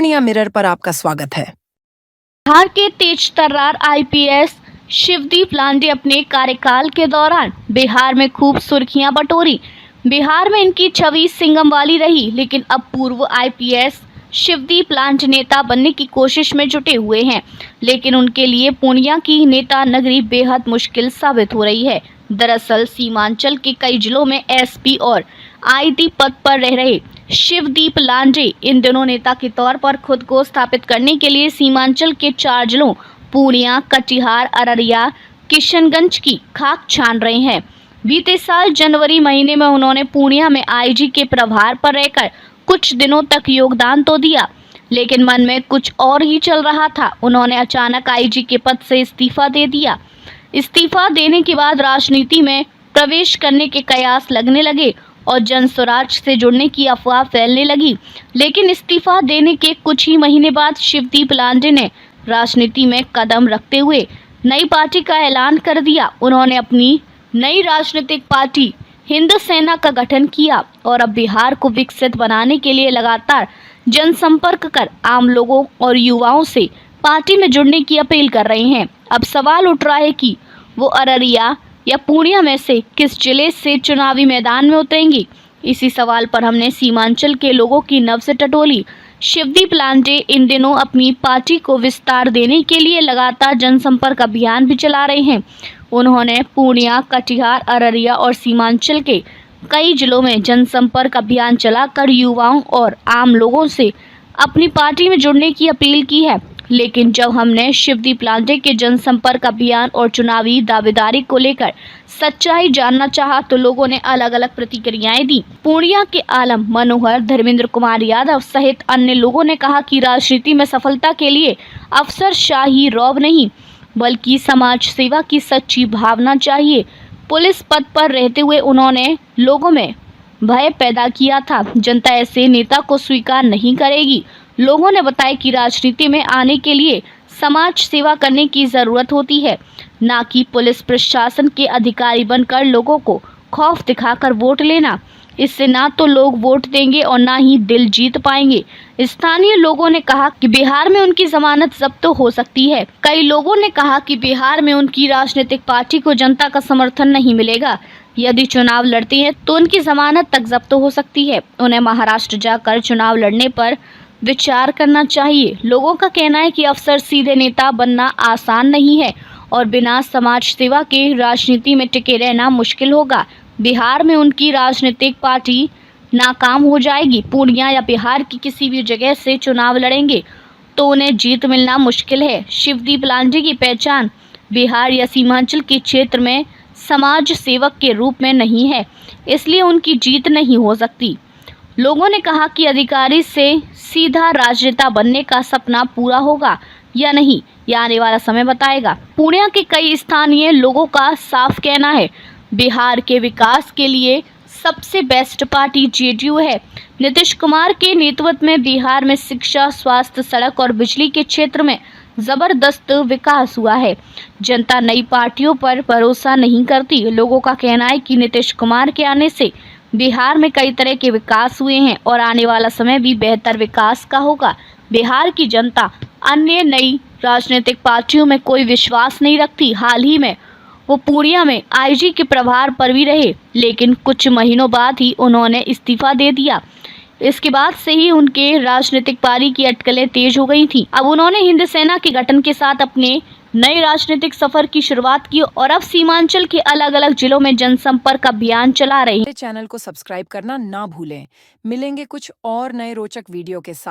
India mirror पर आपका स्वागत है। बिहार के तेज तर्रार आईपीएस शिवदीप लांडे अपने कार्यकाल के दौरान बिहार में खूब सुर्खियां बटोरी। बिहार में इनकी छवि सिंघम वाली रही, लेकिन अब पूर्व आईपीएस शिवदीप लांडे नेता बनने की कोशिश में जुटे हुए हैं, लेकिन उनके लिए पूर्णिया की नेता नगरी बेहद मुश्किल साबित हो रही है। दरअसल सीमांचल के कई जिलों में एसपी और आईटी पद पर रह रहे शिवदीप लांडे इन दिनों नेता के तौर पर खुद को स्थापित करने के लिए सीमांचल के 4 जिलों पूर्णिया, कटिहार, अररिया, किशनगंज की खाक छान रहे हैं। बीते साल जनवरी महीने में उन्होंने पूर्णिया में आईजी के प्रभार पर रहकर कुछ दिनों तक योगदान तो दिया, लेकिन मन में कुछ और ही चल रहा था। उन्होंने अचानक आईजी के पद से इस्तीफा दे दिया। इस्तीफा देने के बाद राजनीति में प्रवेश करने के कयास लगने लगे और जन स्वराज से जुड़ने की अफवाह फैलने लगी। लेकिन इस्तीफा देने के कुछ ही महीने बाद शिवदीप लांडे ने राजनीति में कदम रखते हुए नई पार्टी का ऐलान कर दिया। उन्होंने अपनी नई राजनीतिक पार्टी हिंद सेना का गठन किया और अब बिहार को विकसित बनाने के लिए लगातार जनसंपर्क कर आम लोगों और युवाओं से पार्टी में जुड़ने की अपील कर रहे हैं। अब सवाल उठ रहा है कि वो अररिया या पूर्णिया में से किस जिले से चुनावी मैदान में उतरेंगी। इसी सवाल पर हमने सीमांचल के लोगों की नब्ज टटोली। शिवदीप लांडे इन दिनों अपनी पार्टी को विस्तार देने के लिए लगातार जनसंपर्क अभियान भी चला रहे हैं। उन्होंने पूर्णिया, कटिहार, अररिया और सीमांचल के कई जिलों में जनसंपर्क अभियान चलाकर युवाओं और आम लोगों से अपनी पार्टी में जुड़ने की अपील की है। लेकिन जब हमने शिवदीप लांडे के जनसंपर्क अभियान और चुनावी दावेदारी को लेकर सच्चाई जानना चाहा तो लोगों ने अलग अलग प्रतिक्रियाएं दी। पूर्णिया के आलम मनोहर, धर्मेंद्र कुमार यादव सहित अन्य लोगों ने कहा कि राजनीति में सफलता के लिए अफसरशाही रौब नहीं, बल्कि समाज सेवा की सच्ची भावना चाहिए। पुलिस पद पर रहते हुए उन्होंने लोगों में भय पैदा किया था। जनता ऐसे नेता को स्वीकार नहीं करेगी। लोगों ने बताया कि राजनीति में आने के लिए समाज सेवा करने की जरूरत होती है, ना कि पुलिस प्रशासन के अधिकारी बनकर लोगों को खौफ दिखाकर वोट लेना। इससे ना तो लोग वोट देंगे और ना ही दिल जीत पाएंगे। स्थानीय लोगों ने कहा कि बिहार में उनकी जमानत जब्त हो सकती है। कई लोगों ने कहा कि बिहार में उनकी राजनीतिक पार्टी को जनता का समर्थन नहीं मिलेगा। यदि चुनाव लड़ती है तो उनकी जमानत तक जब्त हो सकती है। उन्हें महाराष्ट्र जाकर चुनाव लड़ने पर विचार करना चाहिए। लोगों का कहना है कि अफसर सीधे नेता बनना आसान नहीं है और बिना समाज सेवा के राजनीति में टिके रहना मुश्किल होगा। बिहार में उनकी राजनीतिक पार्टी नाकाम हो जाएगी। पूर्णिया या बिहार की किसी भी जगह से चुनाव लड़ेंगे तो उन्हें जीत मिलना मुश्किल है। शिवदीप लांडे की पहचान बिहार या सीमांचल के क्षेत्र में समाज सेवक के रूप में नहीं है, इसलिए उनकी जीत नहीं हो सकती। लोगों ने कहा कि अधिकारी से सीधा राजनेता बनने का सपना पूरा होगा या नहीं, यह आने वाला समय बताएगा। पूर्णिया के कई स्थानीय लोगों का साफ कहना है, बिहार के विकास के लिए सबसे बेस्ट पार्टी जेडीयू है। नीतीश कुमार के नेतृत्व में बिहार में शिक्षा, स्वास्थ्य, सड़क और बिजली के क्षेत्र में जबरदस्त विकास हुआ है। जनता नई पार्टियों पर भरोसा नहीं करती। लोगों का कहना है कि नीतीश कुमार के आने से बिहार में कई तरह के विकास हुए हैं और आने वाला समय भी बेहतर विकास का होगा। बिहार की जनता अन्य नई राजनीतिक पार्टियों में कोई विश्वास नहीं रखती। हाल ही में वो पूर्णिया में आईजी के प्रभार पर भी रहे, लेकिन कुछ महीनों बाद ही उन्होंने इस्तीफा दे दिया। इसके बाद से ही उनके राजनीतिक पारी की अटकलें तेज हो गई थी। अब उन्होंने हिंद सेना के गठन के साथ अपने नए राजनीतिक सफर की शुरुआत की और अब सीमांचल के अलग अलग जिलों में जनसंपर्क अभियान चला रहे हैं। चैनल को सब्सक्राइब करना ना भूलें। मिलेंगे कुछ और नए रोचक वीडियो के साथ।